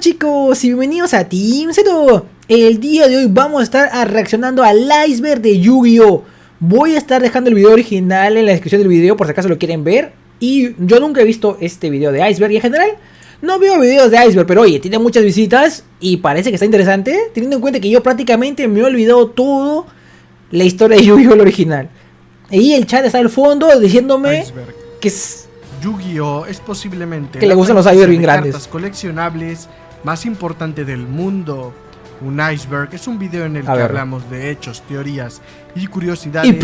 chicos y bienvenidos a Team Zeto. El día de hoy vamos a estar reaccionando al iceberg de Yu-Gi-Oh! Voy a estar dejando el video original en la descripción del video por si acaso lo quieren ver. Y yo nunca he visto este video de iceberg y en general no veo videos de iceberg, pero oye, tiene muchas visitas y parece que está interesante, teniendo en cuenta que yo prácticamente me he olvidado todo la historia de Yu-Gi-Oh! El original. Y el chat está al fondo diciéndome iceberg. que es... Yu-Gi-Oh! Es posiblemente que le gustan los iceberg bien grandes. Cartas coleccionables más importante del mundo. Un iceberg es un video en el que hablamos de hechos, teorías y curiosidades. Y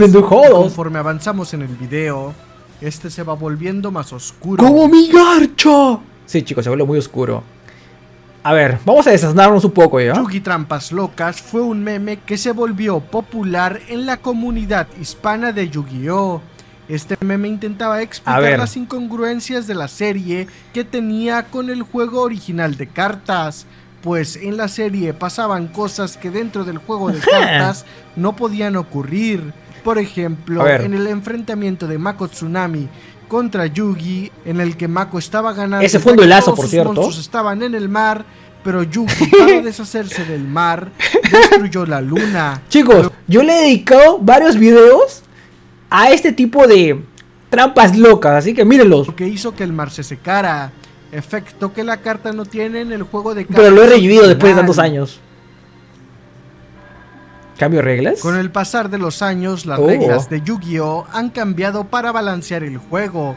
conforme avanzamos en el video, este se va volviendo más oscuro. ¡Como mi garcha! Sí, chicos, se vuelve muy oscuro. A ver, vamos a desasnarnos un poco ya. Yugi Trampas Locas fue un meme que se volvió popular en la comunidad hispana de Yu-Gi-Oh! Este meme intentaba explicar las incongruencias de la serie que tenía con el juego original de cartas, pues en la serie pasaban cosas que dentro del juego de cartas no podían ocurrir. Por ejemplo, en el enfrentamiento de Mako Tsunami contra Yugi, en el que Mako estaba ganando. Ese fue un duelazo, por cierto. Los monstruos estaban en el mar, pero Yugi, para deshacerse del mar, destruyó la luna. Chicos, yo le he dedicado varios videos a este tipo de trampas locas, así que mírenlos. Lo que hizo que el mar se secara, efecto que la carta no tiene en el juego de cartas. Pero lo he revivido después de tantos años. ¿Cambio de reglas? Con el pasar de los años, las reglas de Yu-Gi-Oh! Han cambiado para balancear el juego.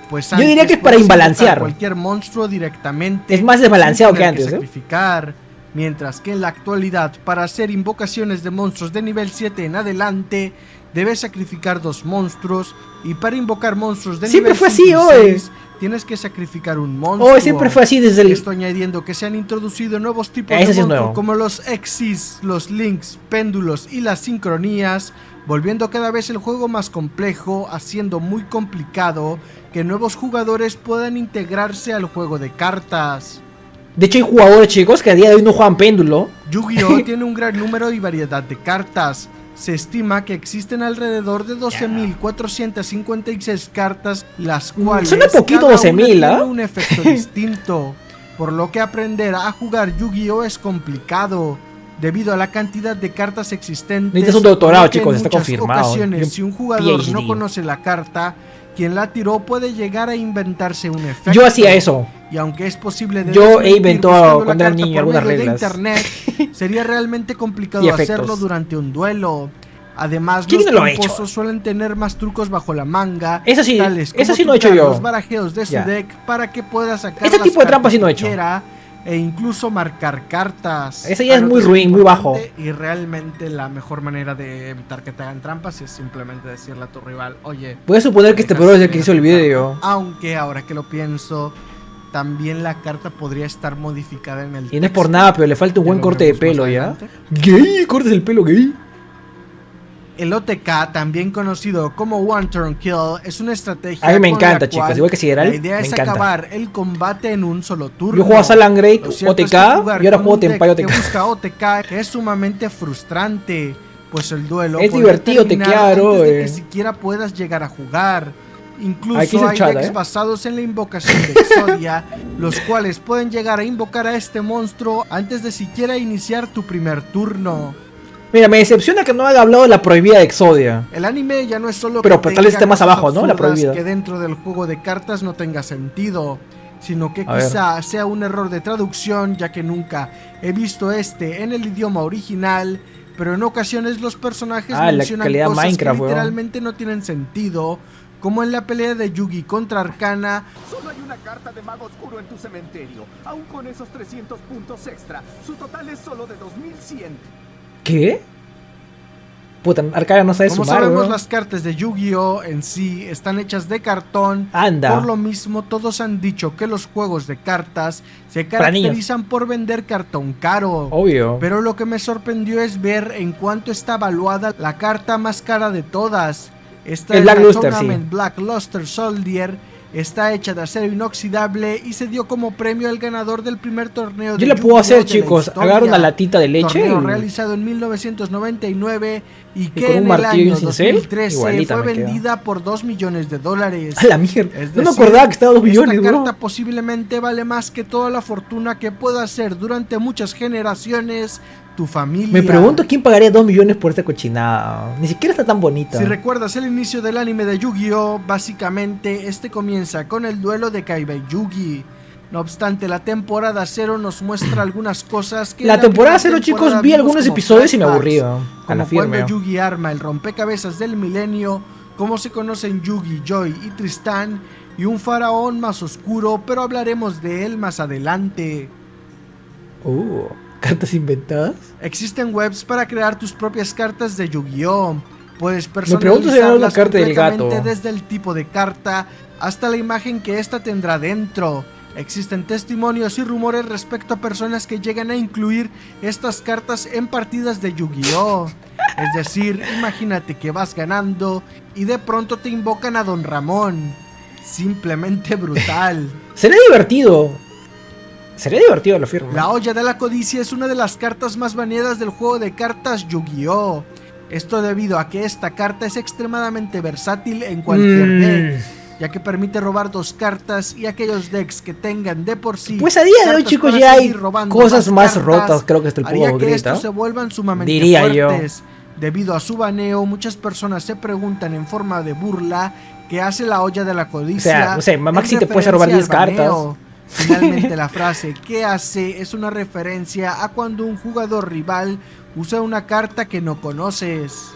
Pues yo diría que es para imbalancear. Cualquier monstruo directamente. Es más desbalanceado que antes, sacrificar. Mientras que en la actualidad, para hacer invocaciones de monstruos de nivel 7 en adelante, debes sacrificar 2 monstruos. Y para invocar monstruos de nivel 6, tienes que sacrificar un monstruo. Siempre fue así desde el... Esto añadiendo que se han introducido nuevos tipos de monstruos como los Exis, los Links, Péndulos y las Sincronías, volviendo cada vez el juego más complejo, haciendo muy complicado que nuevos jugadores puedan integrarse al juego de cartas. De hecho hay jugadores, chicos, que a día de hoy no juegan péndulo. Yu-Gi-Oh! Tiene un gran número y variedad de cartas. Se estima que existen alrededor de 12.456 cartas, las cuales suena poquito 12.000, tiene un efecto distinto, por lo que aprender a jugar Yu-Gi-Oh! Es complicado, debido a la cantidad de cartas existentes. Necesitas un doctorado, chicos, está confirmado. Ocasiones, si un jugador no conoce la carta, quien la tiró puede llegar a inventarse un efecto. Yo hacía eso. Y aunque es posible de yo he inventado cuando era niño algunas reglas de internet, sería realmente complicado hacerlo durante un duelo. Además, los tramposos suelen tener más trucos bajo la manga. Eso sí, tales como eso sí no he hecho yo. Los barajeos de su deck para que pueda sacar este tipo de trampas sí no he hecho. E incluso marcar cartas. Ese ya es muy ruin, muy bajo. Y realmente la mejor manera de evitar que te hagan trampas es simplemente decirle a tu rival, oye, voy a suponer que este pro es el que hizo el video. Aunque ahora que lo pienso, también la carta podría estar modificada en el texto. Y no es por nada, pero le falta un buen corte de pelo ya. Gay, cortes el pelo gay. El OTK, también conocido como One Turn Kill, es una estrategia. A mí me encanta, chicas, igual que Sideral. La idea es acabar el combate en un solo turno. Yo juego a Salan Great, OTK, y ahora juego Tenpai OTK. Que busca OTK, que es sumamente frustrante, pues el duelo es divertido tequear, antes de que siquiera puedas llegar a jugar. Incluso hay decks basados en la invocación de Exodia, los cuales pueden llegar a invocar a este monstruo antes de siquiera iniciar tu primer turno. Mira, me decepciona que no haya hablado de la prohibida de Exodia. El anime ya no es solo pero tal vez esté más abajo, ¿no? La prohibida. Que dentro del juego de cartas no tenga sentido, sino que quizá sea un error de traducción, ya que nunca he visto en el idioma original, pero en ocasiones los personajes mencionan cosas Minecraft, que literalmente no tienen sentido, como en la pelea de Yugi contra Arcana. Solo hay una carta de mago oscuro en tu cementerio, aún con esos 300 puntos extra, su total es solo de 2100. ¿Qué? Puta, Arcana no sabe sumar. Como sabemos, las cartas de Yu-Gi-Oh! En sí están hechas de cartón. Por lo mismo, todos han dicho que los juegos de cartas se caracterizan por vender cartón caro. Obvio. Pero lo que me sorprendió es ver en cuánto está evaluada la carta más cara de todas. Esta es la Tournament Black Luster Soldier, Está hecha de acero inoxidable y se dio como premio al ganador del primer torneo de Yo la puedo hacer, chicos. Agarro una latita de leche. Torneo realizado en 1999 y que con un en el martillo y un año cincel, 2013 igualita fue me quedo. vendida por $2 millones. A la mierda. Es No me decir, acordaba que estaba 2 millones, esta bro. carta posiblemente vale más que toda la fortuna que pueda hacer durante muchas generaciones tu familia. Me pregunto quién pagaría 2 millones por esta cochinada. Ni siquiera está tan bonita. Si recuerdas el inicio del anime de Yu-Gi-Oh, básicamente este comienza con el duelo de Kaiba y Yugi. No obstante, la temporada 0 nos muestra algunas cosas que... La temporada 0, primera chicos, temporada vi vimos algunos como episodios y me flashbacks, aburrí. A como la firme. cuando Yugi arma el rompecabezas del milenio, cómo se conocen Yugi, Joy y Tristán, y un faraón más oscuro, pero hablaremos de él más adelante. ¿Cartas inventadas? Existen webs para crear tus propias cartas de Yu-Gi-Oh! Puedes pregunto si era una personalizarlas carta del gato. completamente desde el tipo de carta hasta la imagen que ésta tendrá dentro. Existen testimonios y rumores respecto a personas que llegan a incluir estas cartas en partidas de Yu-Gi-Oh! Es decir, imagínate que vas ganando y de pronto te invocan a Don Ramón. Simplemente brutal. Sería divertido. Sería divertido, lo firmo. La olla de la codicia es una de las cartas más baneadas del juego de cartas Yu-Gi-Oh! Esto debido a que esta carta es extremadamente versátil en cualquier deck, ya que permite robar 2 cartas y aquellos decks que tengan de por sí. Pues a día de hoy, chicos, ya hay cosas más rotas, creo que hasta el haría juego que grita. estos se vuelvan sumamente Diría fuertes. Debido a su baneo, muchas personas se preguntan en forma de burla qué hace la olla de la codicia. O sea, Maxi te puede robar 10 cartas. Finalmente la frase ¿qué hace? Es una referencia a cuando un jugador rival usa una carta que no conoces.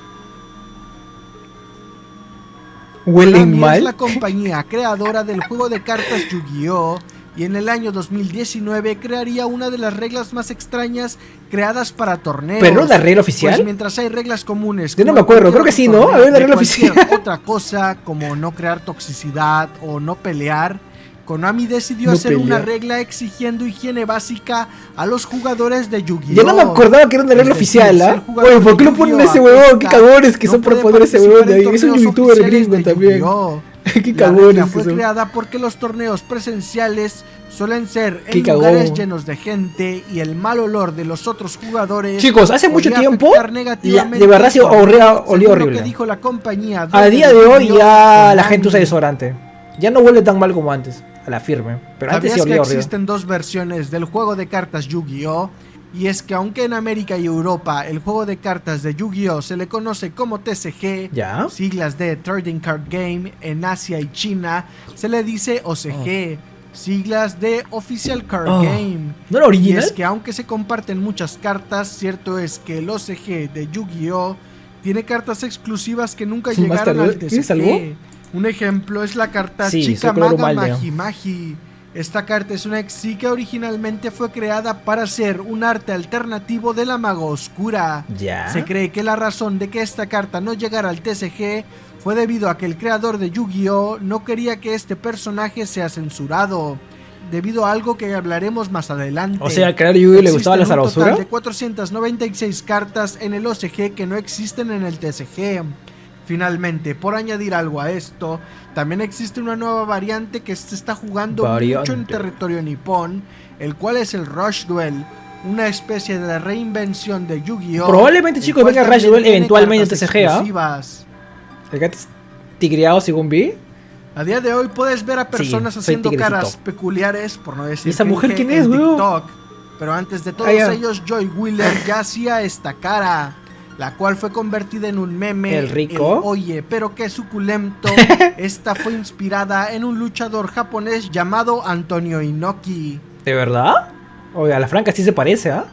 ¿Huelen Konami mal? es la compañía creadora del juego de cartas Yu-Gi-Oh! Y en el año 2019 crearía una de las reglas más extrañas creadas para torneos. ¿Pero no la regla oficial? Pues mientras hay reglas comunes... Yo no me acuerdo, creo que sí, ¿no? A ver, la regla oficial. Otra cosa como no crear toxicidad o no pelear, Konami decidió No hacer una pelear. regla exigiendo higiene básica a los jugadores de Yu-Gi-Oh! Ya no me acordaba que era una regla Es decir, oficial, si ¿ah? el jugador Oye, ¿por qué de lo ponen Yu-Gi-Oh! ese huevón? Qué apesta, cagones que no son por puede poner ese huevón de ahí. participar Es un en torneos youtuber oficiales gringo de también. Yu-Gi-Oh! Qué La cagones regla que fue son. creada porque los torneos presenciales suelen ser Qué en cagón. lugares llenos de gente y el mal olor de los otros jugadores. Chicos, hace mucho podría tiempo, afectar negativamente de verdad sí al torneo, olía según lo horrible. que dijo la compañía A día de dueña hoy Yu-Gi-Oh! ya la Konami. gente usa desodorante. Ya no huele tan mal como antes, a la firme. Pero antes sí ¿Sabías que olía horrible. existen 2 versiones del juego de cartas Yu-Gi-Oh? Y es que aunque en América y Europa el juego de cartas de Yu-Gi-Oh se le conoce como TCG, ¿Ya? siglas de Trading Card Game, en Asia y China se le dice OCG, siglas de Official Card Game. ¿No era Y original? es que aunque se comparten muchas cartas, cierto es que el OCG de Yu-Gi-Oh tiene cartas exclusivas que nunca llegaron al ¿Tienes algo? TCG. Un ejemplo es la carta Sí, Chica soy color Maga Malde. Magi Magi. Esta carta es una exi que originalmente fue creada para ser un arte alternativo de la maga oscura. ¿Ya? Se cree que la razón de que esta carta no llegara al TCG fue debido a que el creador de Yu-Gi-Oh no quería que este personaje sea censurado, debido a algo que hablaremos más adelante. O sea, al creador de Yu-Gi-Oh le gustaba la Existen un sabrosura. total de 496 cartas en el OCG que no existen en el TCG. Finalmente, por añadir algo a esto, también existe una nueva variante que se está jugando mucho en territorio nipón, el cual es el Rush Duel, una especie de reinvención de Yu-Gi-Oh! Probablemente, chicos, venga Rush Duel eventualmente en TCG, ¿ah? El gato es tigreado según vi. A día de hoy puedes ver a personas soy haciendo tigrecito. caras peculiares, por no decir ¿Y esa mujer cringe, quién es, en weón? TikTok. Pero antes de todos ya. ellos, Joy Wheeler ya hacía esta cara, la cual fue convertida en un meme. El rico. Oye, pero qué suculento. Esta fue inspirada en un luchador japonés llamado Antonio Inoki. ¿De verdad? Oiga, a la franca sí se parece, ¿ah?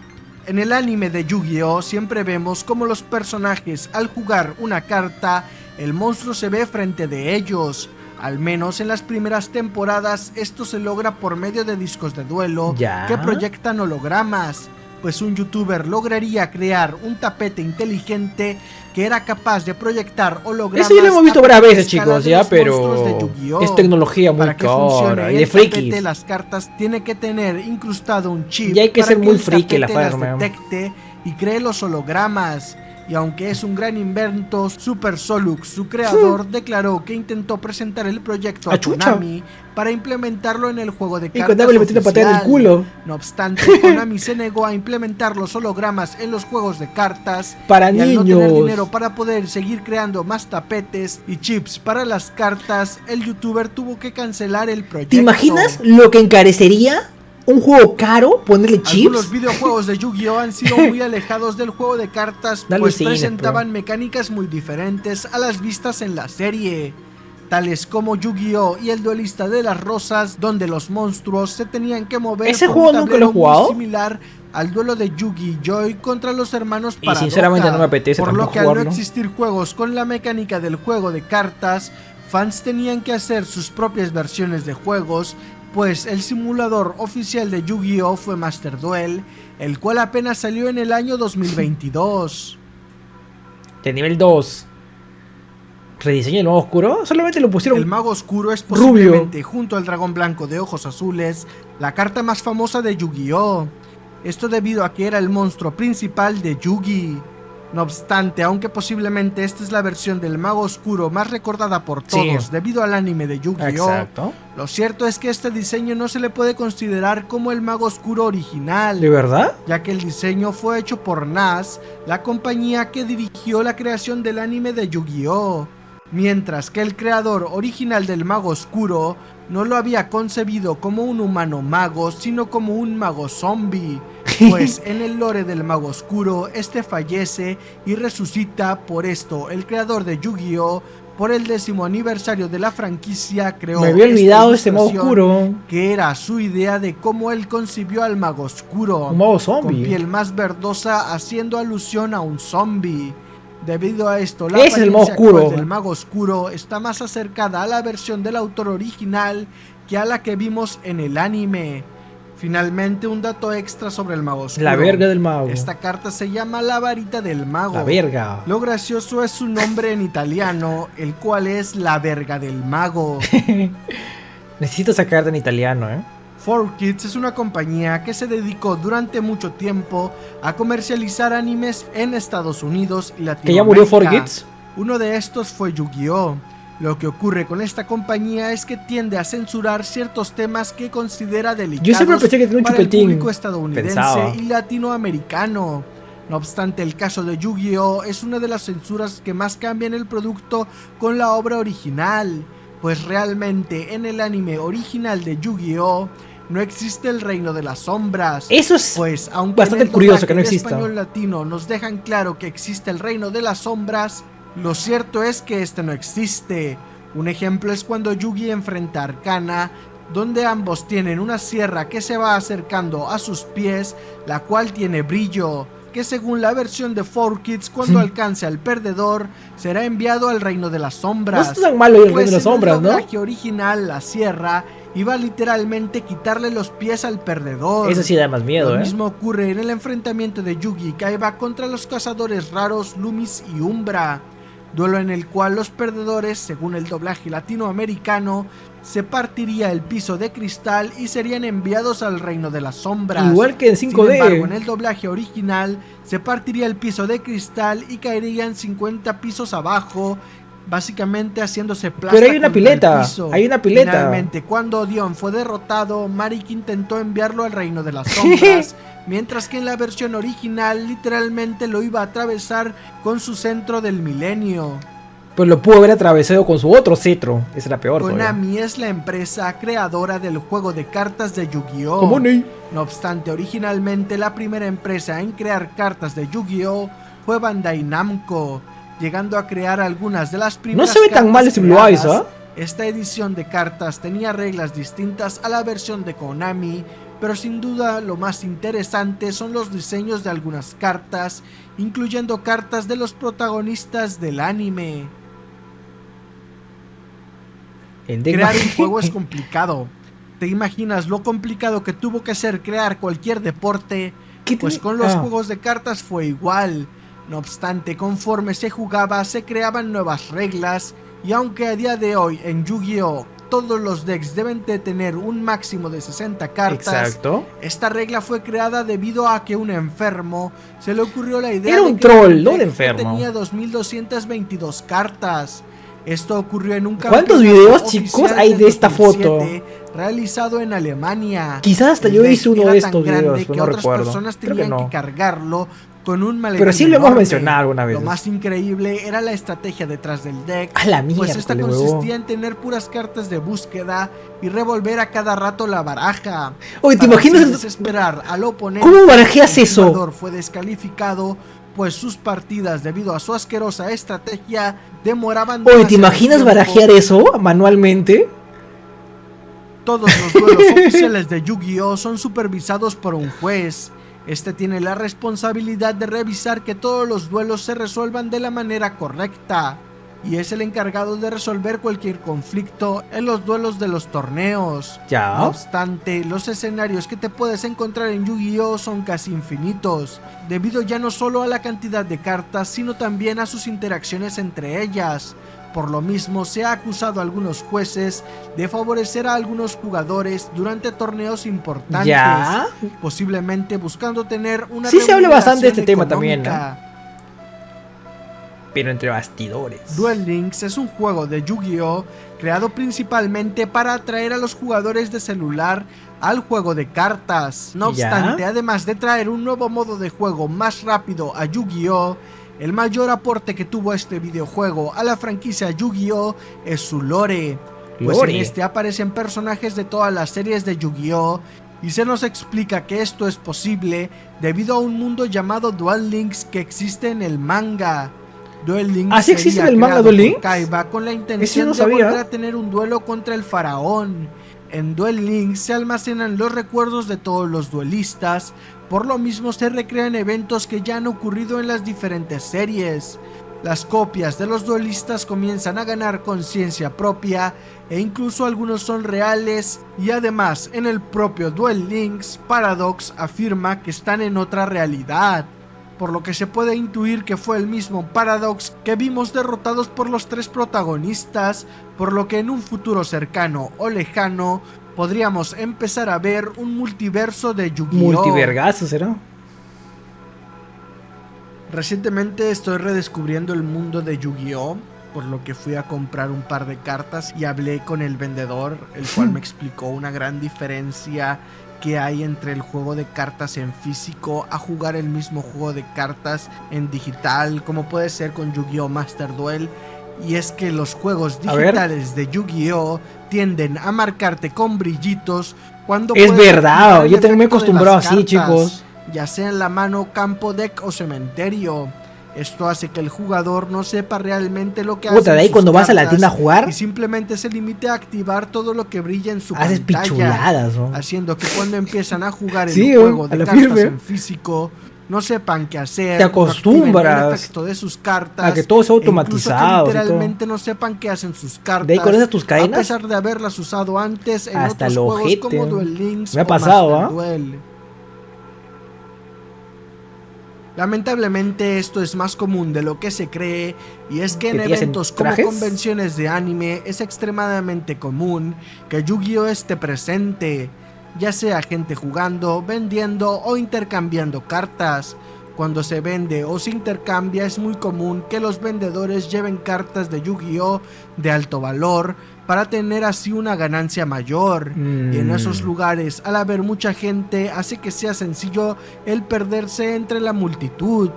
En el anime de Yu-Gi-Oh siempre vemos como los personajes al jugar una carta, el monstruo se ve frente de ellos. Al menos en las primeras temporadas esto se logra por medio de discos de duelo ¿Ya? que proyectan hologramas. Pues un youtuber lograría crear un tapete inteligente que era capaz de proyectar hologramas. Eso ya lo hemos visto varias veces, escala chicos, de ya, los monstruos de pero Yu-Gi-Oh! es tecnología muy Para que funcione cara y de el tapete, frikis. las cartas tiene que tener incrustado un chip. Y hay que para ser muy el friki, la tapete las farma. detecte y cree los hologramas. Y aunque es un gran invento, Super Solux, su creador, declaró que intentó presentar el proyecto a Konami para implementarlo en el juego de cartas Konami le metió una patada en el culo. No obstante, Konami se negó a implementar los hologramas en los juegos de cartas para y niños. Al no tener dinero para poder seguir creando más tapetes y chips para las cartas, el youtuber tuvo que cancelar el proyecto. ¿Te imaginas lo que encarecería un juego caro ponerle chips? Los videojuegos de Yu-Gi-Oh han sido muy alejados del juego de cartas, pues presentaban mecánicas muy diferentes a las vistas en la serie, tales como Yu-Gi-Oh y el duelista de las rosas, donde los monstruos se tenían que mover. ¿Ese por juego un nunca lo he jugado? muy similar al duelo de Yu-Gi Joy contra los hermanos Paradoja, y sinceramente no me apetece por lo que jugarlo. al no existir juegos con la mecánica del juego de cartas, fans tenían que hacer sus propias versiones de juegos, pues el simulador oficial de Yu-Gi-Oh fue Master Duel, el cual apenas salió en el año 2022. De nivel 2. ¿Rediseño del mago oscuro? Solamente lo pusieron El mago oscuro es posiblemente, junto al dragón blanco de ojos azules, la carta más famosa de Yu-Gi-Oh! Esto debido a que era el monstruo principal de Yu-Gi. No obstante, aunque posiblemente esta es la versión del mago oscuro más recordada por todos debido al anime de Yu-Gi-Oh, lo cierto es que este diseño no se le puede considerar como el mago oscuro original. ¿De verdad? Ya que el diseño fue hecho por NAS, la compañía que dirigió la creación del anime de Yu-Gi-Oh, mientras que el creador original del mago oscuro no lo había concebido como un humano mago, sino como un mago zombie. Pues en el lore del mago oscuro, este fallece y resucita. Por esto, el creador de Yu-Gi-Oh, por el 10º aniversario de la franquicia, creó. Me había olvidado este mago oscuro, que era su idea de cómo él concibió al mago oscuro. Un mago zombie. Con piel más verdosa, haciendo alusión a un zombie. Debido a esto, la apariencia actual del mago oscuro está más acercada a la versión del autor original que a la que vimos en el anime. Finalmente, un dato extra sobre el mago oscuro. La verga del mago. Esta carta se llama la varita del mago. La verga. Lo gracioso es su nombre en italiano, el cual es la verga del mago. Necesito esa carta en italiano, 4Kids es una compañía que se dedicó durante mucho tiempo a comercializar animes en Estados Unidos y Latinoamérica. ¿Que ya murió 4Kids? Uno de estos fue Yu-Gi-Oh! Lo que ocurre con esta compañía es que tiende a censurar ciertos temas que considera delicados. Yo siempre pensé que tenía un para chupetín. El público estadounidense y latinoamericano. No obstante, el caso de Yu-Gi-Oh! Es una de las censuras que más cambian el producto con la obra original, pues realmente en el anime original de Yu-Gi-Oh! No existe el reino de las sombras. Eso es pues, aunque bastante curioso que no exista. En español latino nos dejan claro que existe el reino de las sombras, lo cierto es que este no existe. Un ejemplo es cuando Yugi enfrenta a Arcana, donde ambos tienen una sierra que se va acercando a sus pies, la cual tiene brillo, que según la versión de 4Kids, cuando alcance al perdedor, será enviado al reino de las sombras. No es tan malo ir al reino de las sombras, ¿no? En el doblaje original, la sierra iba a literalmente quitarle los pies al perdedor. Eso sí da más miedo, Lo mismo ocurre en el enfrentamiento de Yugi y Kaiba contra los cazadores raros Loomis y Umbra, duelo en el cual los perdedores, según el doblaje latinoamericano, se partiría el piso de cristal y serían enviados al reino de las sombras. Igual que en 5D. Sin embargo, en el doblaje original se partiría el piso de cristal y caerían 50 pisos abajo, básicamente haciéndose plasta. Pero hay una pileta, hay una pileta. Finalmente, cuando Dion fue derrotado, Marik intentó enviarlo al reino de las sombras, mientras que en la versión original literalmente lo iba a atravesar con su centro del milenio. Pues lo pudo haber atravesado con su otro cetro. Esa era peor. Konami es la empresa creadora del juego de cartas de Yu-Gi-Oh! No obstante, originalmente la primera empresa en crear cartas de Yu-Gi-Oh! Fue Bandai Namco, llegando a crear algunas de las primeras. No se ve tan mal ese Blue Eyes, ¿ah? Esta edición de cartas tenía reglas distintas a la versión de Konami, pero sin duda lo más interesante son los diseños de algunas cartas, incluyendo cartas de los protagonistas del anime. Crear un juego es complicado. ¿Te imaginas lo complicado que tuvo que ser crear cualquier deporte? Pues con los juegos de cartas fue igual. No obstante, conforme se jugaba, se creaban nuevas reglas, y aunque a día de hoy en Yu-Gi-Oh! todos los decks deben de tener un máximo de 60 cartas. Exacto. Esta regla fue creada debido a que un enfermo se le ocurrió la idea Era de un que troll, no un enfermo. tenía 2222 cartas. Esto ocurrió en un ¿Cuántos videos, chicos, hay de esta foto? Realizado en Alemania. Quizás hasta yo hice uno de estos videos, que no otras recuerdo. personas Creo tenían que no. que cargarlo con un maletín. Pero sí lo hemos enorme. mencionado alguna vez. Lo más increíble era la estrategia detrás del deck. A la mierda, pues esta consistía en tener puras cartas de búsqueda y revolver a cada rato la baraja. Oye, ¿te imaginas? Desesperar al oponente. ¿Cómo barajeas eso? El jugador fue descalificado, pues sus partidas, debido a su asquerosa estrategia, demoraban. Oye, ¿te imaginas barajear eso manualmente? Todos los duelos oficiales de Yu-Gi-Oh son supervisados por un juez. Este tiene la responsabilidad de revisar que todos los duelos se resuelvan de la manera correcta, y es el encargado de resolver cualquier conflicto en los duelos de los torneos. Ya. No obstante, los escenarios que te puedes encontrar en Yu-Gi-Oh son casi infinitos, debido ya no solo a la cantidad de cartas, sino también a sus interacciones entre ellas. Por lo mismo, se ha acusado a algunos jueces de favorecer a algunos jugadores durante torneos importantes, ¿Ya? posiblemente buscando tener una Sí se habla bastante de este tema económica. también, ¿no? Pero entre bastidores. Duel Links es un juego de Yu-Gi-Oh creado principalmente para atraer a los jugadores de celular al juego de cartas. No obstante, además de traer un nuevo modo de juego más rápido a Yu-Gi-Oh, el mayor aporte que tuvo este videojuego a la franquicia Yu-Gi-Oh es su lore. Pues en este aparecen personajes de todas las series de Yu-Gi-Oh y se nos explica que esto es posible debido a un mundo llamado Duel Links que existe en el manga. Duel Links ¿Así existe en el manga Duel Links? Kaiba con la intención de volver a tener un duelo contra el faraón. En Duel Links se almacenan los recuerdos de todos los duelistas, por lo mismo se recrean eventos que ya han ocurrido en las diferentes series. Las copias de los duelistas comienzan a ganar conciencia propia e incluso algunos son reales, y además en el propio Duel Links, Paradox afirma que están en otra realidad, por lo que se puede intuir que fue el mismo Paradox que vimos derrotados por los tres protagonistas, por lo que en un futuro cercano o lejano podríamos empezar a ver un multiverso de Yu-Gi-Oh! Multivergazo, ¿será? Recientemente estoy redescubriendo el mundo de Yu-Gi-Oh! Por lo que fui a comprar un par de cartas y hablé con el vendedor, el cual me explicó una gran diferencia que hay entre el juego de cartas en físico a jugar el mismo juego de cartas en digital, como puede ser con Yu-Gi-Oh! Master Duel. Y es que los juegos digitales de Yu-Gi-Oh! Tienden a marcarte con brillitos cuando es verdad, yo también me he acostumbrado así, chicos. Ya sea en la mano, campo, deck o cementerio. Esto hace que el jugador no sepa realmente lo que hace. De ahí cuando vas a la tienda a jugar y simplemente se limite a activar todo lo que brilla en su haces pantalla, pichuladas, ¿no? haciendo que cuando empiezan a jugar el sí, juego de cartas firme. En físico, no sepan qué hacer. Te acostumbras el efecto de sus cartas, a que todo sea automatizado. Que literalmente no sepan qué hacen sus cartas. De ahí con esas tus cadenas, a pesar de haberlas usado antes en hasta otros juegos ojete. como Duel Links me ha pasado, o Master Duel. Lamentablemente esto es más común de lo que se cree, y es que en eventos como convenciones de anime es extremadamente común que Yu-Gi-Oh! Esté presente, ya sea gente jugando, vendiendo o intercambiando cartas. Cuando se vende o se intercambia es muy común que los vendedores lleven cartas de Yu-Gi-Oh! De alto valor para tener así una ganancia mayor. Y en esos lugares, al haber mucha gente, hace que sea sencillo el perderse entre la multitud,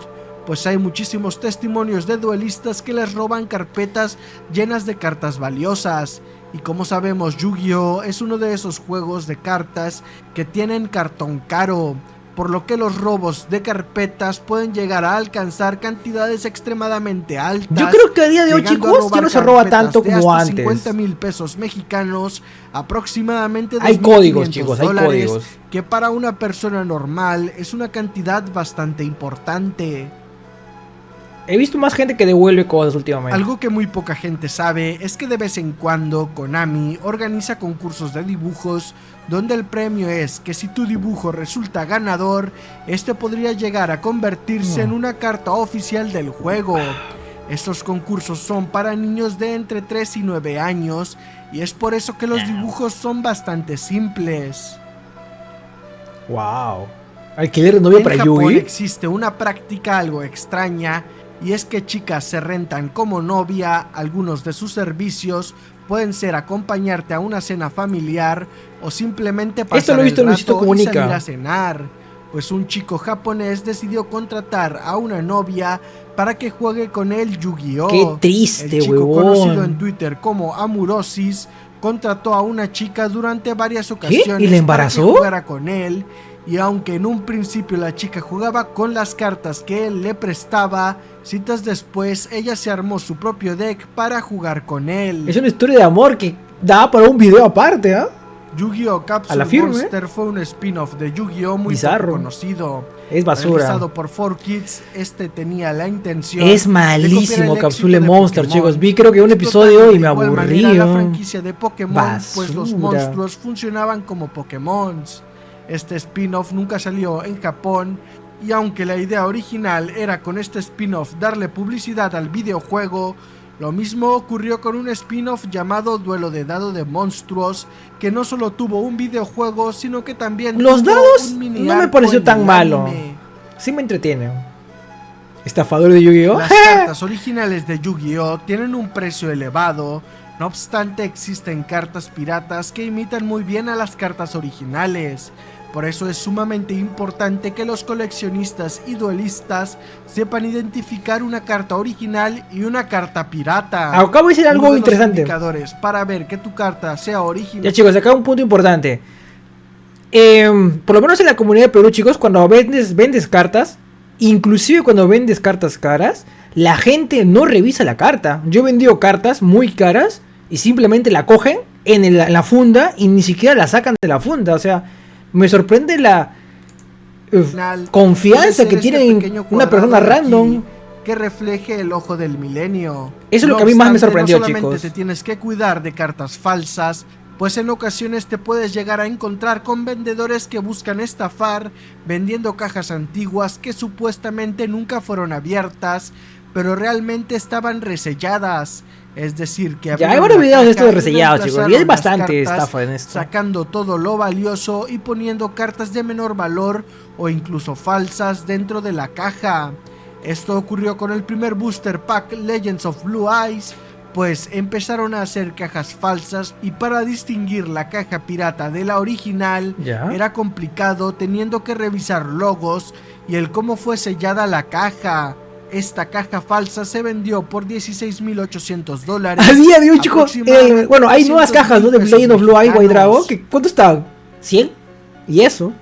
pues hay muchísimos testimonios de duelistas que les roban carpetas llenas de cartas valiosas. Y como sabemos, Yu-Gi-Oh! Es uno de esos juegos de cartas que tienen cartón caro, por lo que los robos de carpetas pueden llegar a alcanzar cantidades extremadamente altas. Yo creo que a día de hoy, chicos, ya no se roba tanto como antes. 50,000 pesos mexicanos, aproximadamente hay códigos, chicos, hay códigos, que para una persona normal es una cantidad bastante importante. He visto más gente que devuelve cosas últimamente. Algo que muy poca gente sabe es que de vez en cuando Konami organiza concursos de dibujos donde el premio es que si tu dibujo resulta ganador, este podría llegar a convertirse en una carta oficial del juego. Estos concursos son para niños de entre 3 y 9 años y es por eso que los dibujos son bastante simples. Wow. Alquiler de novia para Yugi. En Japón existe una práctica algo extraña y es que chicas se rentan como novia. Algunos de sus servicios pueden ser acompañarte a una cena familiar o simplemente pasar el rato y salir a cenar. Pues un chico japonés decidió contratar a una novia para que juegue con él Yu-Gi-Oh! ¡Qué triste, El chico, huevón, conocido en Twitter como Amurosis, contrató a una chica durante varias ocasiones. ¿Y le embarazó? Para que jugara con él. Y aunque en un principio la chica jugaba con las cartas que él le prestaba, citas después ella se armó su propio deck para jugar con él. Es una historia de amor que da para un video aparte, ¿ah? Yu-Gi-Oh! Capsule Monster fue un spin-off de Yu-Gi-Oh! Muy poco conocido. Es basura. Realizado por 4Kids, este tenía la intención. Es malísimo Capsule Monster, chicos. Vi creo que un episodio y me aburrí. La franquicia de Pokémon, pues los monstruos funcionaban como Pokémons. Este spin-off nunca salió en Japón. Y aunque la idea original era con este spin-off darle publicidad al videojuego, lo mismo ocurrió con un spin-off llamado Duelo de Dado de Monstruos, que no solo tuvo un videojuego, sino que también los tuvo dados un mini no me pareció tan malo. Sí me entretiene. ¿Estafador de Yu-Gi-Oh? Las cartas originales de Yu-Gi-Oh tienen un precio elevado. No obstante, existen cartas piratas que imitan muy bien a las cartas originales. Por eso es sumamente importante que los coleccionistas y duelistas sepan identificar una carta original y una carta pirata. Acabo de decir algo interesante. Indicadores para ver que tu carta sea original. Ya, chicos, acá un punto importante. Por lo menos en la comunidad de Perú, chicos, cuando vendes cartas, inclusive cuando vendes cartas caras, la gente no revisa la carta. Yo he vendido cartas muy caras y simplemente la cogen en la funda y ni siquiera la sacan de la funda. O sea, me sorprende la confianza que tiene en una persona random que refleje el ojo del milenio. Eso es lo que a mí más me sorprendió, no solamente chicos. Te tienes que cuidar de cartas falsas, pues en ocasiones te puedes llegar a encontrar con vendedores que buscan estafar vendiendo cajas antiguas que supuestamente nunca fueron abiertas, pero realmente estaban reselladas. Es decir, que ya hay varios videos de esto de resellados, chicos, y hay bastante estafa en esto. Sacando todo lo valioso y poniendo cartas de menor valor o incluso falsas dentro de la caja. Esto ocurrió con el primer booster pack Legends of Blue Eyes, pues empezaron a hacer cajas falsas y para distinguir la caja pirata de la original era complicado, teniendo que revisar logos y el cómo fue sellada la caja. Esta caja falsa se vendió por $16,800. A día de hoy, chicos, bueno, hay nuevas cajas, ¿no? De Legend of Blue Eye White Dragon. ¿Cuánto está? ¿100? ¿Y eso?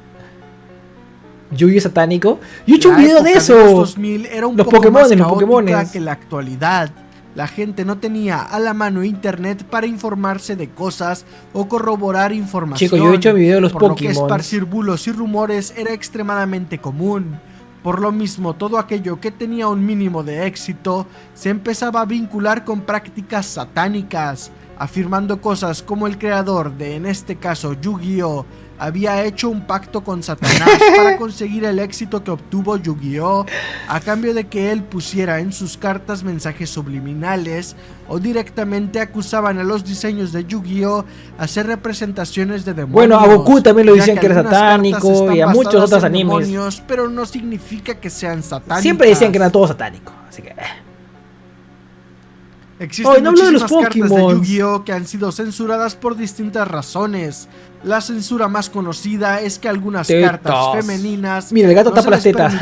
Yu-Gi-Oh satánico. Yo he hecho un video de eso. Los 2000 era un los poco Pokémon, más los Pokémon que la actualidad. La gente no tenía a la mano internet para informarse de cosas o corroborar información. Chicos, yo he hecho mi video de los Pokémon. Por lo que esparcir bulos y rumores era extremadamente común. Por lo mismo, todo aquello que tenía un mínimo de éxito se empezaba a vincular con prácticas satánicas, afirmando cosas como el creador de, en este caso, Yu-Gi-Oh, había hecho un pacto con Satanás para conseguir el éxito que obtuvo Yu-Gi-Oh a cambio de que él pusiera en sus cartas mensajes subliminales, o directamente acusaban a los diseños de Yu-Gi-Oh a hacer representaciones de demonios. Bueno, a Goku también lo decían que era satánico y a muchos otros animes. Demonios, pero no significa que sean satánicos. Siempre decían que era todo satánico, así que... Existen muchísimas cartas de Yu-Gi-Oh que han sido censuradas por distintas razones. La censura más conocida es que algunas cartas femeninas... Mira, el gato tapa las tetas.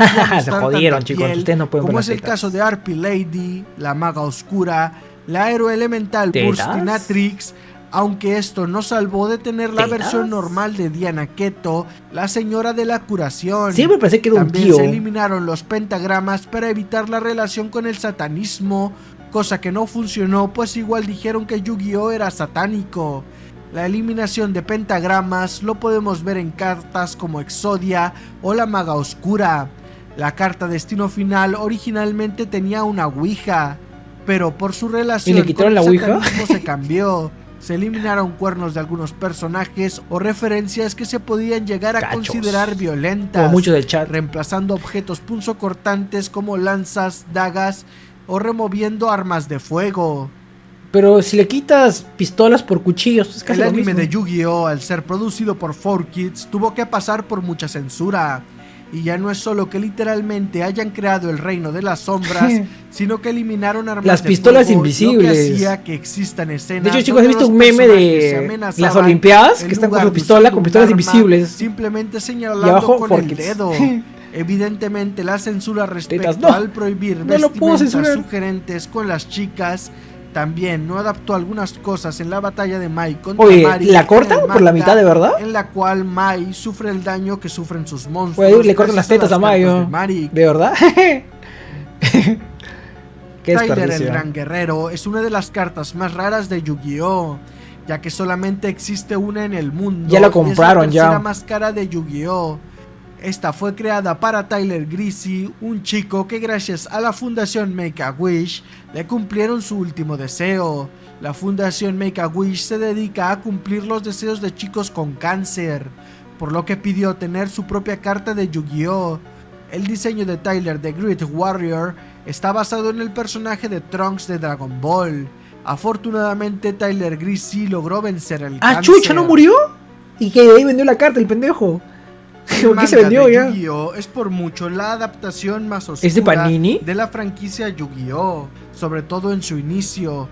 Se jodieron, chicos. Ustedes no pueden ver las tetas. Como es el caso de Harpy Lady, la Maga Oscura, la Héroe Elemental Burstinatrix, aunque esto no salvó de tener la versión normal de Diana Keto, la Señora de la Curación. Siempre pensé que era un tío. También se eliminaron los pentagramas para evitar la relación con el satanismo, cosa que no funcionó, pues igual dijeron que Yu-Gi-Oh era satánico. La eliminación de pentagramas lo podemos ver en cartas como Exodia o la Maga Oscura. La carta Destino Final originalmente tenía una ouija, pero por su relación ¿Y le quitaron con la el ouija? satanismo se cambió. Se eliminaron cuernos de algunos personajes o referencias que se podían llegar a considerar violentas, como muchos del chat, reemplazando objetos punzocortantes como lanzas, dagas o removiendo armas de fuego. Pero si le quitas pistolas por cuchillos, es casi El lo anime mismo. de Yu-Gi-Oh, al ser producido por 4Kids, tuvo que pasar por mucha censura. Y ya no es solo que literalmente hayan creado el reino de las sombras, sino que eliminaron armas las de pistolas fuego, invisibles. lo que hacía que existan escenas. De hecho, chicos, he visto un meme de las Olimpiadas que están con su pistola, con pistolas invisibles. Simplemente señalando y abajo, con el dedo. Evidentemente, la censura respecto al prohibir vestimentas sugerentes con las chicas también no adaptó algunas cosas en la batalla de Mai contra Mari. ¿La cortan por la mitad de verdad? En la cual Mai sufre el daño que sufren sus monstruos. Pues le cortan las tetas a Mai. ¿De verdad? Tyler el Gran Guerrero es una de las cartas más raras de Yu-Gi-Oh, ya que solamente existe una en el mundo. Ya la compraron, es la tercera más cara de Yu-Gi-Oh. Esta fue creada para Tyler Greasy, un chico que gracias a la fundación Make-A-Wish le cumplieron su último deseo. La fundación Make-A-Wish se dedica a cumplir los deseos de chicos con cáncer, por lo que pidió tener su propia carta de Yu-Gi-Oh. El diseño de Tyler the Great Warrior está basado en el personaje de Trunks de Dragon Ball. Afortunadamente Tyler Greasy logró vencer el cáncer. ¿Chucha no murió? Y que de ahí vendió la carta el pendejo. El manga se vendió de Yu-Gi-Oh es por mucho la adaptación más oscura ¿Es de Panini? De la franquicia Yu-Gi-Oh, sobre todo en su inicio.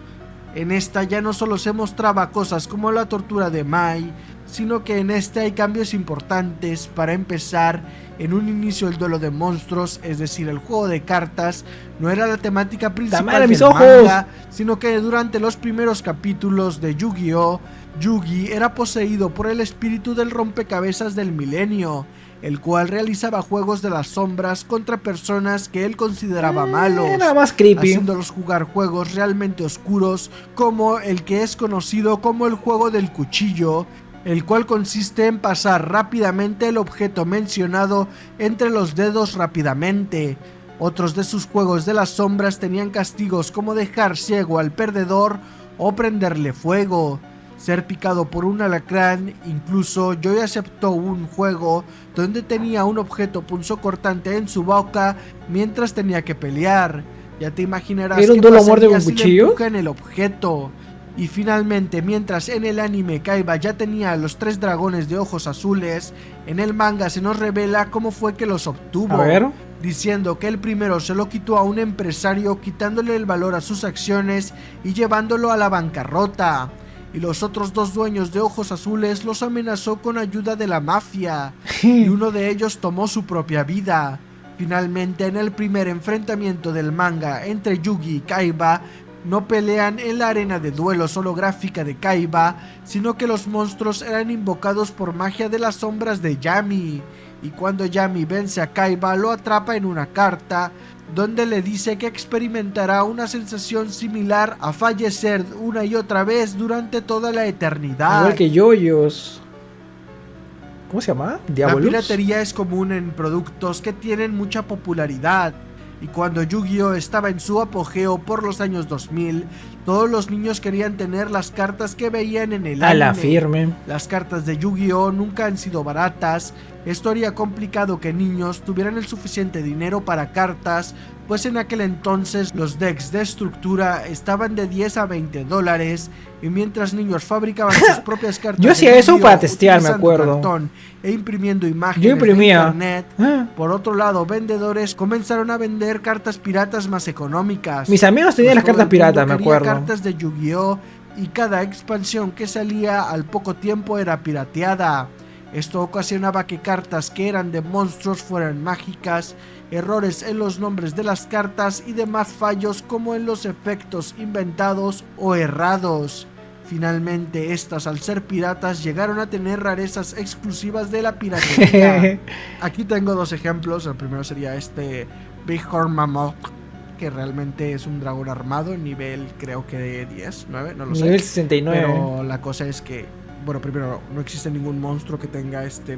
En esta ya no solo se mostraba cosas como la tortura de Mai, sino que en este hay cambios importantes. Para empezar, en un inicio el duelo de monstruos, es decir, el juego de cartas, no era la temática principal del manga, sino que durante los primeros capítulos de Yu-Gi-Oh, Yugi era poseído por el espíritu del rompecabezas del milenio, el cual realizaba juegos de las sombras contra personas que él consideraba malos, era más creepy, haciéndolos jugar juegos realmente oscuros, como el que es conocido como el juego del cuchillo, el cual consiste en pasar rápidamente el objeto mencionado entre los dedos rápidamente. Otros de sus juegos de las sombras tenían castigos como dejar ciego al perdedor o prenderle fuego, ser picado por un alacrán. Incluso Joy aceptó un juego donde tenía un objeto punzocortante en su boca mientras tenía que pelear. Ya te imaginarás qué pasaría si le empujan el objeto. Y finalmente, mientras en el anime Kaiba ya tenía los 3 dragones de ojos azules, en el manga se nos revela cómo fue que los obtuvo, diciendo que el primero se lo quitó a un empresario quitándole el valor a sus acciones y llevándolo a la bancarrota. Y los otros 2 dueños de ojos azules los amenazó con ayuda de la mafia, y uno de ellos tomó su propia vida. Finalmente, en el primer enfrentamiento del manga entre Yugi y Kaiba, no pelean en la arena de duelos holográfica de Kaiba, sino que los monstruos eran invocados por magia de las sombras de Yami. Y cuando Yami vence a Kaiba, lo atrapa en una carta donde le dice que experimentará una sensación similar a fallecer una y otra vez durante toda la eternidad. Igual que yoyos. ¿Cómo se llama? ¿Diabolus? La piratería es común en productos que tienen mucha popularidad. Y cuando Yu-Gi-Oh estaba en su apogeo por los años 2000, todos los niños querían tener las cartas que veían en el anime. A la firme. Las cartas de Yu-Gi-Oh nunca han sido baratas. Esto haría complicado que niños tuvieran el suficiente dinero para cartas, pues en aquel entonces los decks de estructura estaban de 10 a 20 dólares, y mientras niños fabricaban sus propias cartas. Yo hacía eso para testear, me acuerdo. Cartón e imprimiendo imágenes yo imprimía de internet. Por otro lado, vendedores comenzaron a vender cartas piratas más económicas. Mis amigos tenían las cartas piratas, me acuerdo. Cartas de Yu-Gi-Oh, y cada expansión que salía al poco tiempo era pirateada. Esto ocasionaba que cartas que eran de monstruos fueran mágicas, errores en los nombres de las cartas y demás fallos como en los efectos inventados o errados. Finalmente, estas, al ser piratas, llegaron a tener rarezas exclusivas de la piratería. Aquí tengo 2 ejemplos. El primero sería este Big Horn Mammoth, que realmente es un dragón armado en nivel, creo que de 10, 9, no lo sé. Nivel 69. Pero la cosa es que, bueno, primero, no existe ningún monstruo que tenga este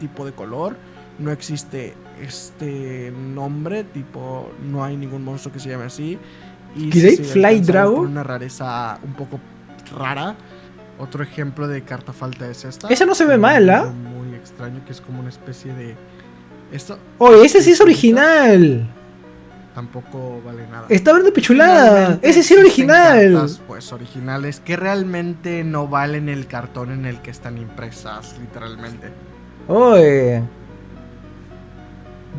tipo de color. No existe este nombre, tipo, no hay ningún monstruo que se llame así. Y Great Fly Dragon, una rareza un poco rara. Otro ejemplo de carta falta es esta. Esa no se ve mal, ¿ah? Muy extraño, que es como una especie de... Esto. Oye, ese sí es original. tampoco vale nada. Está verde pichulada. Ese sí era original. Cartas, pues originales que realmente no valen el cartón en el que están impresas, literalmente. Oye.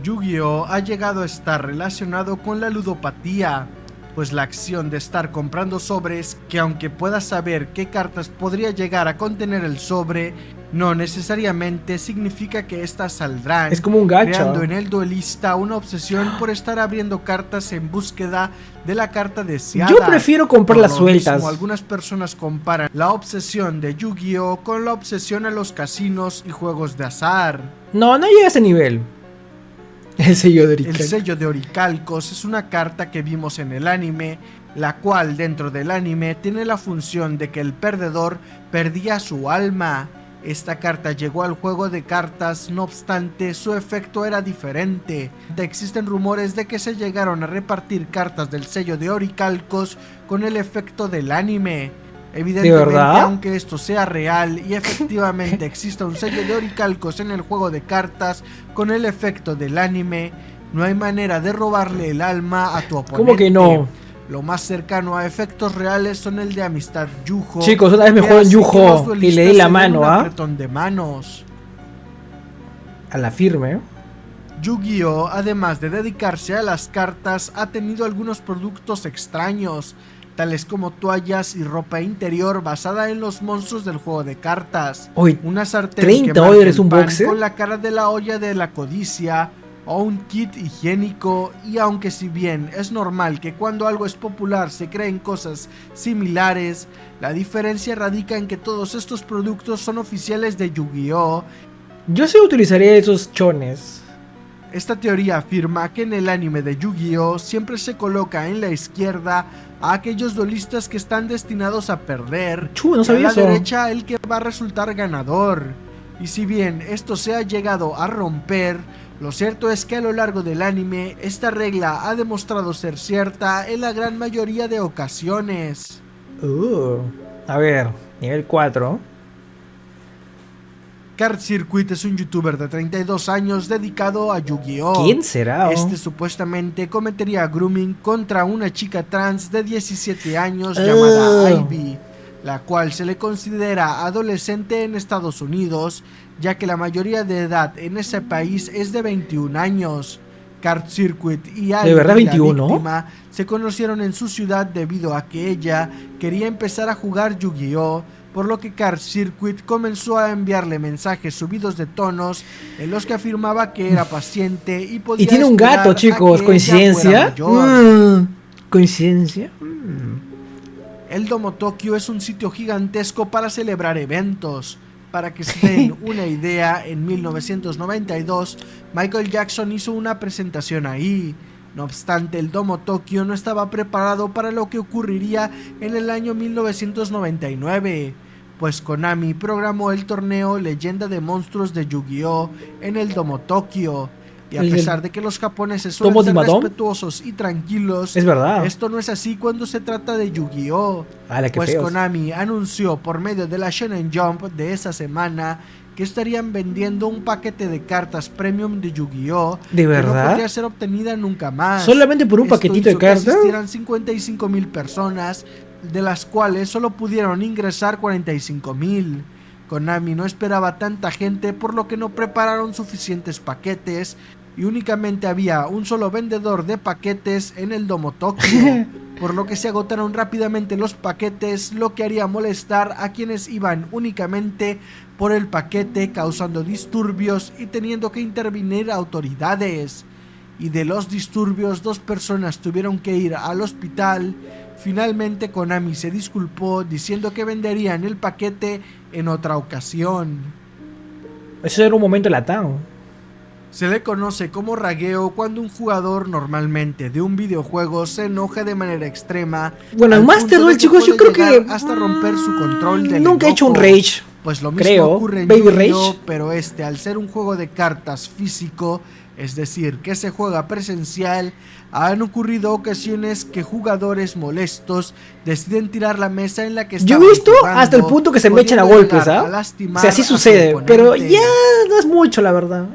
Yu-Gi-Oh ha llegado a estar relacionado con la ludopatía, pues la acción de estar comprando sobres, que aunque puedas saber qué cartas podría llegar a contener el sobre, no necesariamente significa que estas saldrán. Es como un gacha. Creando en el duelista una obsesión por estar abriendo cartas en búsqueda de la carta deseada. Yo prefiero comprarlas sueltas. Mismo, algunas personas comparan la obsesión de Yu-Gi-Oh con la obsesión a los casinos y juegos de azar. No llega a ese nivel. El sello de Oricalcos. El sello de Oricalcos es una carta que vimos en el anime, la cual dentro del anime tiene la función de que el perdedor perdía su alma. Esta carta llegó al juego de cartas, no obstante su efecto era diferente. Existen rumores de que se llegaron a repartir cartas del sello de Oricalcos con el efecto del anime. Evidentemente, aunque esto sea real y efectivamente exista un sello de Oricalcos en el juego de cartas con el efecto del anime, no hay manera de robarle el alma a tu oponente. ¿Cómo que no? Lo más cercano a efectos reales son el de Amistad Yujo. Chicos, una vez me juego en Yujo y le di la mano, apretón de manos. A la firme. Yu-Gi-Oh, además de dedicarse a las cartas, ha tenido algunos productos extraños, tales como toallas y ropa interior basada en los monstruos del juego de cartas. Uy, una sartén $30 un boxer con la cara de la olla de la codicia, o un kit higiénico. Y aunque si bien es normal que cuando algo es popular se creen cosas similares, la diferencia radica en que todos estos productos son oficiales de Yu-Gi-Oh. Yo sí utilizaría esos chones. Esta teoría afirma que en el anime de Yu-Gi-Oh siempre se coloca en la izquierda a aquellos duelistas que están destinados a perder, no sabía y a la eso. derecha el que va a resultar ganador. Y si bien esto se ha llegado a romper, lo cierto es que a lo largo del anime esta regla ha demostrado ser cierta en la gran mayoría de ocasiones. A ver, nivel 4. Card Circuit es un youtuber de 32 años dedicado a Yu-Gi-Oh! ¿Quién será? Este supuestamente cometería grooming contra una chica trans de 17 años llamada Ivy, la cual se le considera adolescente en Estados Unidos, ya que la mayoría de edad en ese país es de 21 años. Card Circuit y Ivy, ¿de verdad 21? la víctima, se conocieron en su ciudad debido a que ella quería empezar a jugar Yu-Gi-Oh!, por lo que Card Circuit comenzó a enviarle mensajes subidos de tonos en los que afirmaba que era paciente y podía. Y tiene un gato, chicos. ¿Coincidencia? ¿Coincidencia? El Domo Tokyo es un sitio gigantesco para celebrar eventos. Para que se den una idea, en 1992 Michael Jackson hizo una presentación ahí. No obstante, el Domo Tokyo no estaba preparado para lo que ocurriría en el año 1999, pues Konami programó el torneo Leyenda de Monstruos de Yu-Gi-Oh! En el Domo Tokyo. Y a pesar de que los japoneses suelen ser respetuosos y tranquilos, es verdad, esto no es así cuando se trata de Yu-Gi-Oh! Pues feos. Konami anunció por medio de la Shonen Jump de esa semana que estarían vendiendo un paquete de cartas premium de Yu-Gi-Oh! ¿De verdad? Que no podría ser obtenida nunca más. ¿Solamente por un paquetito de cartas? Existieran 55,000 personas, de las cuales solo pudieron ingresar 45,000. Konami no esperaba tanta gente, por lo que no prepararon suficientes paquetes y únicamente había un solo vendedor de paquetes en el Domo Tokyo, por lo que se agotaron rápidamente los paquetes, lo que haría molestar a quienes iban únicamente por el paquete, causando disturbios y teniendo que intervenir autoridades. Y de los disturbios, 2 personas tuvieron que ir al hospital. Finalmente Konami se disculpó diciendo que venderían el paquete en otra ocasión. Eso era un momento latán. Se le conoce como ragueo cuando un jugador normalmente de un videojuego se enoja de manera extrema. Bueno, en Master Duel, chicos, yo creo que hasta romper su control del nunca he hecho un rage. Pues lo mismo ocurre en Baby Yu-Gi-Oh!, Rage, pero al ser un juego de cartas físico, es decir, que se juega presencial, han ocurrido ocasiones que jugadores molestos deciden tirar la mesa en la que estaban yo he visto jugando, hasta el punto que se me echan a golpes, ¿ah? O sea, así sucede, pero ya no es mucho, la verdad.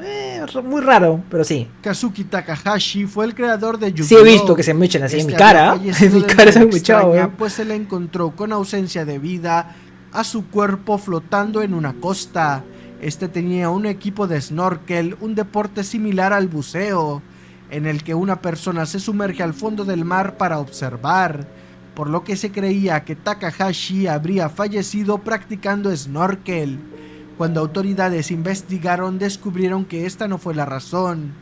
muy raro, pero sí. Kazuki Takahashi fue el creador de Yu-Gi-Oh! Sí he visto que se me echan así en mi cara. En mi cara se han echado, pues se le encontró con ausencia de vida a su cuerpo flotando en una costa. Este tenía un equipo de snorkel, un deporte similar al buceo, en el que una persona se sumerge al fondo del mar para observar, por lo que se creía que Takahashi habría fallecido practicando snorkel. Cuando autoridades investigaron, descubrieron que esta no fue la razón,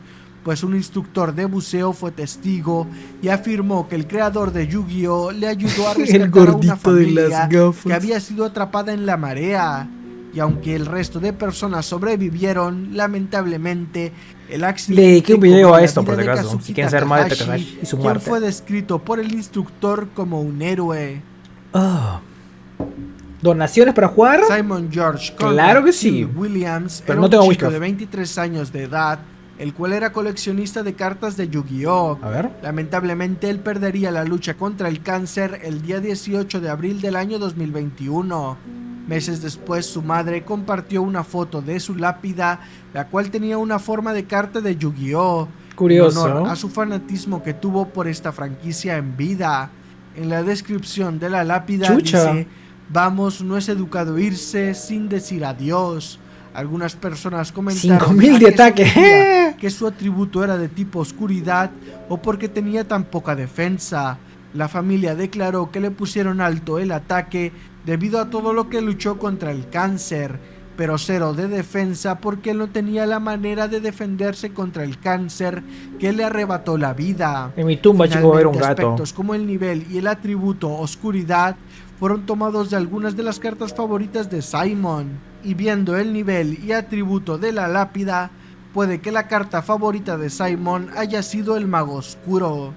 pues un instructor de buceo fue testigo y afirmó que el creador de Yu-Gi-Oh! Le ayudó a rescatar a una familia que había sido atrapada en la marea. Y aunque el resto de personas sobrevivieron, lamentablemente el accidente le dediqué un video a esto, por si acaso, si quieren saber más de Takahashi y su muerte. Fue descrito por el instructor como un héroe. ¿Donaciones para jugar? Simon George Conrad, claro que sí. Williams pero era no tengo un chico Witchcraft de 23 años de edad, el cual era coleccionista de cartas de Yu-Gi-Oh! A ver. Lamentablemente él perdería la lucha contra el cáncer el día 18 de abril del año 2021. Meses después, su madre compartió una foto de su lápida, la cual tenía una forma de carta de Yu-Gi-Oh! Curioso. En honor a su fanatismo que tuvo por esta franquicia en vida. En la descripción de la lápida dice: vamos, no es educado irse sin decir adiós. Algunas personas comentaron 5000 de ataque que su atributo era de tipo oscuridad o porque tenía tan poca defensa. La familia declaró que le pusieron alto el ataque debido a todo lo que luchó contra el cáncer, pero cero de defensa porque él no tenía la manera de defenderse contra el cáncer que le arrebató la vida. En mi tumba, chico, era un gato. Aspectos como el nivel y el atributo oscuridad fueron tomados de algunas de las cartas favoritas de Simon, y viendo el nivel y atributo de la lápida, puede que la carta favorita de Simon haya sido el Mago Oscuro.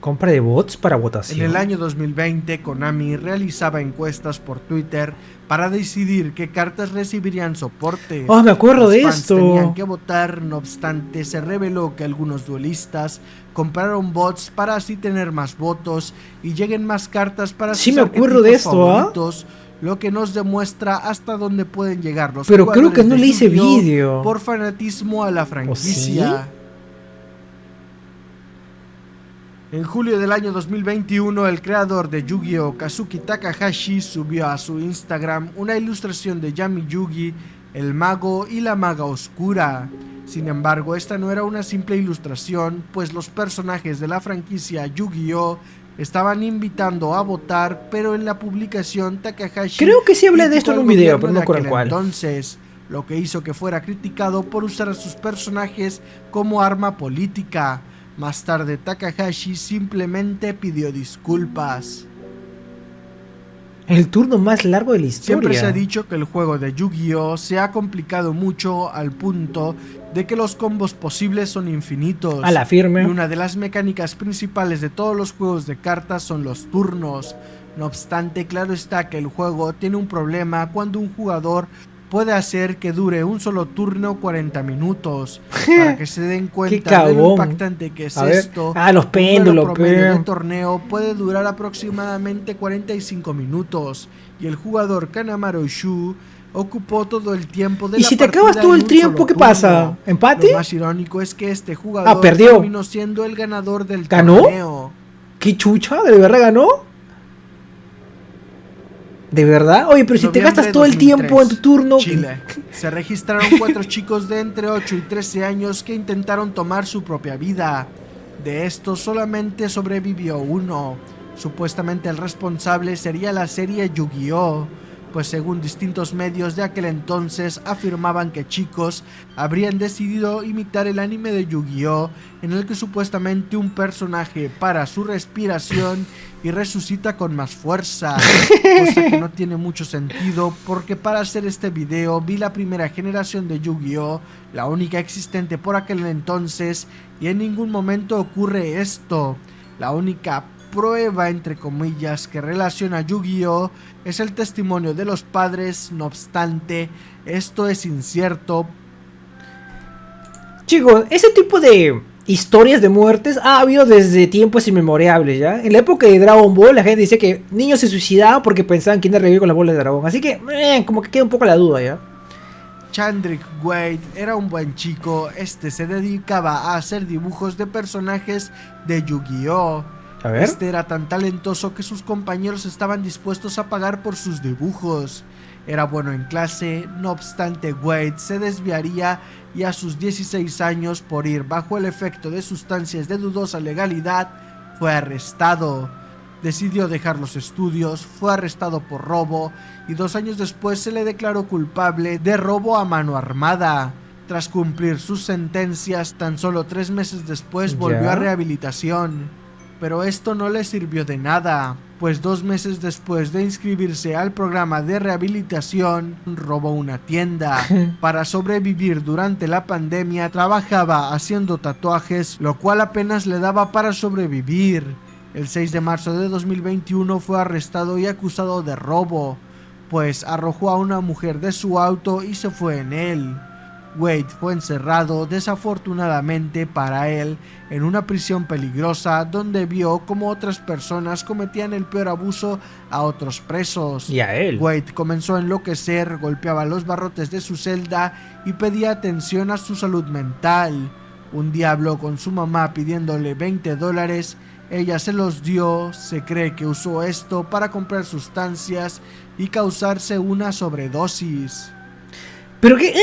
Compra de bots para votación. En el año 2020, Konami realizaba encuestas por Twitter para decidir qué cartas recibirían soporte. Me acuerdo de Los fans esto. Tenían que votar, no obstante, se reveló que algunos duelistas compraron bots para así tener más votos y lleguen más cartas para sus me acuerdo de esto, favoritos, lo que nos demuestra hasta dónde pueden llegar los pero jugadores creo que no de le hice Yu-Gi-Oh! vídeo Por fanatismo a la franquicia. En julio del año 2021, el creador de Yu-Gi-Oh! Kazuki Takahashi subió a su Instagram una ilustración de Yami Yugi, el mago y la maga oscura. Sin embargo, esta no era una simple ilustración, pues los personajes de la franquicia Yu-Gi-Oh! Estaban invitando a votar, pero en la publicación Takahashi... creo que sí hablé de esto en un video, pero no recuerdo cuál. Entonces, lo que hizo que fuera criticado por usar a sus personajes como arma política. Más tarde, Takahashi simplemente pidió disculpas. El turno más largo de la historia. Siempre se ha dicho que el juego de Yu-Gi-Oh! Se ha complicado mucho al punto de que los combos posibles son infinitos. A la firme. Y una de las mecánicas principales de todos los juegos de cartas son los turnos. No obstante, claro está que el juego tiene un problema cuando un jugador puede hacer que dure un solo turno 40 minutos. Para que se den cuenta de lo impactante que es esto. Los péndulos, un promedio de torneo puede durar aproximadamente 45 minutos. Y el jugador Kanamaru Shu ocupó todo el tiempo de la partida. ¿Y si te acabas todo el tiempo, qué pasa? ¿Empate? Lo más irónico es que este jugador perdió. terminó siendo el ganador del torneo. ¿Qué chucha? ¿De verdad ganó? ¿De verdad? Oye, pero si te gastas todo el tiempo en tu turno... Chile. Se registraron 4 chicos de entre 8 y 13 años que intentaron tomar su propia vida. De estos solamente sobrevivió uno. Supuestamente el responsable sería la serie Yu-Gi-Oh! Pues según distintos medios de aquel entonces afirmaban que chicos habrían decidido imitar el anime de Yu-Gi-Oh! En el que supuestamente un personaje para su respiración y resucita con más fuerza, cosa que no tiene mucho sentido porque para hacer este video vi la primera generación de Yu-Gi-Oh!, la única existente por aquel entonces, y en ningún momento ocurre esto. La única prueba, entre comillas, que relaciona Yu-Gi-Oh! Es el testimonio de los padres. No obstante, esto es incierto. Chicos, ese tipo de historias de muertes ha habido desde tiempos inmemorables, ¿ya? En la época de Dragon Ball la gente dice que niños se suicidaban porque pensaban que iban a revivir con las bolas de dragón. Así que, como que queda un poco la duda, ¿ya? Chandrick Wade era un buen chico. Se dedicaba a hacer dibujos de personajes de Yu-Gi-Oh! Era tan talentoso que sus compañeros estaban dispuestos a pagar por sus dibujos. Era bueno en clase, no obstante Wade se desviaría y a sus 16 años, por ir bajo el efecto de sustancias de dudosa legalidad, fue arrestado. Decidió dejar los estudios, fue arrestado por robo y 2 años después se le declaró culpable de robo a mano armada. Tras cumplir sus sentencias, tan solo 3 meses después volvió a rehabilitación. Pero esto no le sirvió de nada, pues 2 meses después de inscribirse al programa de rehabilitación, robó una tienda. Para sobrevivir durante la pandemia, trabajaba haciendo tatuajes, lo cual apenas le daba para sobrevivir. El 6 de marzo de 2021 fue arrestado y acusado de robo, pues arrojó a una mujer de su auto y se fue en él. Wade fue encerrado, desafortunadamente para él, en una prisión peligrosa donde vio cómo otras personas cometían el peor abuso a otros presos. Y a él. Wade comenzó a enloquecer, golpeaba los barrotes de su celda y pedía atención a su salud mental. Un día habló con su mamá pidiéndole $20. Ella se los dio. Se cree que usó esto para comprar sustancias y causarse una sobredosis. ¿Pero qué?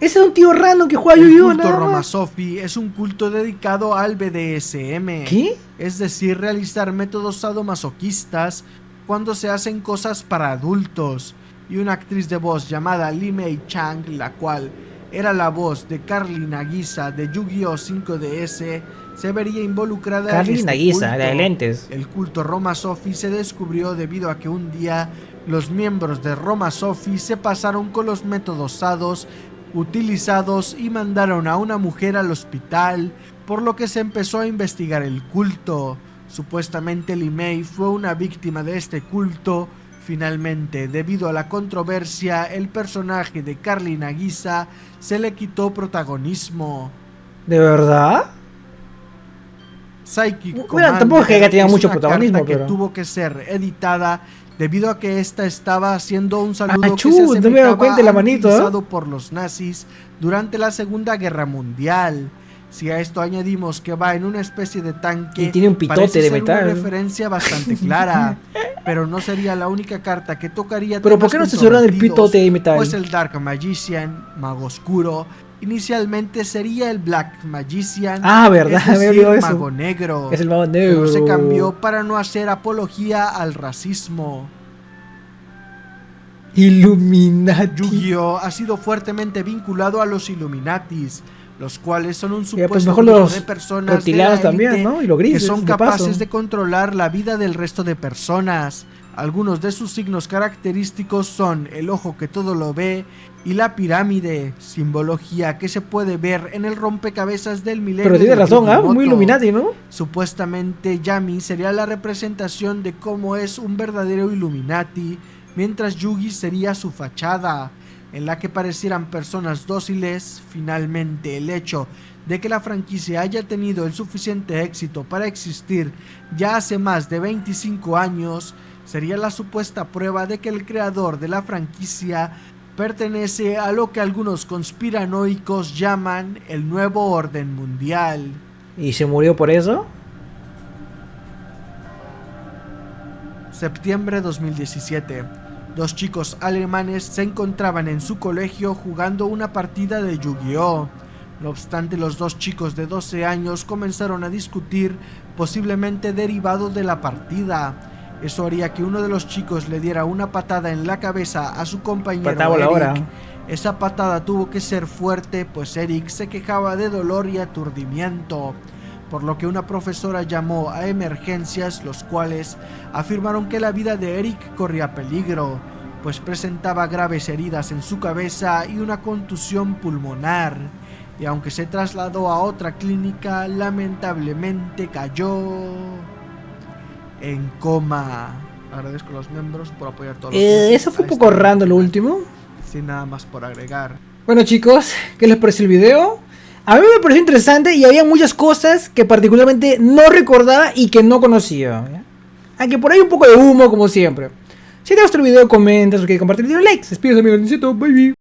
Ese es un tío random que juega Yu-Gi-Oh! El culto Romasofi es un culto dedicado al BDSM. ¿Qué? Es decir, realizar métodos sadomasoquistas cuando se hacen cosas para adultos. Y una actriz de voz llamada Lee Mei Chang, la cual era la voz de Carly Nagisa de Yu-Gi-Oh! 5DS, se vería involucrada Carly en Nagisa, culto. la de lentes. El culto Romasofi se descubrió debido a que un día los miembros de Romasofi se pasaron con los métodos sados utilizados y mandaron a una mujer al hospital, por lo que se empezó a investigar el culto. Supuestamente Lee Mei fue una víctima de este culto. Finalmente, debido a la controversia, el personaje de Carly Nagisa se le quitó protagonismo. ¿De verdad? Psychic Bueno, tampoco es que haya tenido mucho protagonismo, que pero tuvo que ser editada debido a que esta estaba haciendo un saludo Achú, que se no me he dado asemejaba cuenta de la al manito, utilizado por los nazis durante la Segunda Guerra Mundial. Si a esto añadimos que va en una especie de tanque, y tiene un pitote parece de ser metal. una referencia bastante clara, pero no sería la única carta que tocaría. Pero ¿por qué no se censuran el pitote de metal? Pues el Dark Magician, Mago Oscuro, inicialmente sería el Black Magician, verdad, es decir, me olvidó eso. Mago Negro. Es el Mago Negro. Pero se cambió para no hacer apología al racismo. Illuminati. Yu-Gi-Oh! Ha sido fuertemente vinculado a los Illuminatis, los cuales son un pues supuesto mejor grupo los de personas reptilianos de la élite también, ¿no? Y los grises, que son de paso. capaces de controlar la vida del resto de personas. Algunos de sus signos característicos son el ojo que todo lo ve y la pirámide, simbología que se puede ver en el rompecabezas del milenio. Pero tiene de razón, Yugimoto. muy Illuminati, ¿no? Supuestamente Yami sería la representación de cómo es un verdadero Illuminati, mientras Yugi sería su fachada, en la que parecieran personas dóciles. Finalmente, el hecho de que la franquicia haya tenido el suficiente éxito para existir ya hace más de 25 años, sería la supuesta prueba de que el creador de la franquicia pertenece a lo que algunos conspiranoicos llaman el nuevo orden mundial. ¿Y se murió por eso? Septiembre 2017. 2 chicos alemanes se encontraban en su colegio jugando una partida de Yu-Gi-Oh! No obstante, los 2 chicos de 12 años comenzaron a discutir, posiblemente derivado de la partida. Eso haría que uno de los chicos le diera una patada en la cabeza a su compañero Eric. Esa patada tuvo que ser fuerte, pues Eric se quejaba de dolor y aturdimiento, por lo que una profesora llamó a emergencias, los cuales afirmaron que la vida de Eric corría peligro, pues presentaba graves heridas en su cabeza y una contusión pulmonar, y aunque se trasladó a otra clínica, lamentablemente cayó en coma. Agradezco a los miembros por apoyar todos los eso fue un poco random lo último. Sin nada más por agregar. Bueno, chicos, ¿qué les pareció el video? A mí me pareció interesante y había muchas cosas que particularmente no recordaba y que no conocía, ¿ya? Aunque por ahí un poco de humo como siempre. Si te gustó el video, comenta, suscríbete, comparte el video, likes. Despido, amigos, bye bye.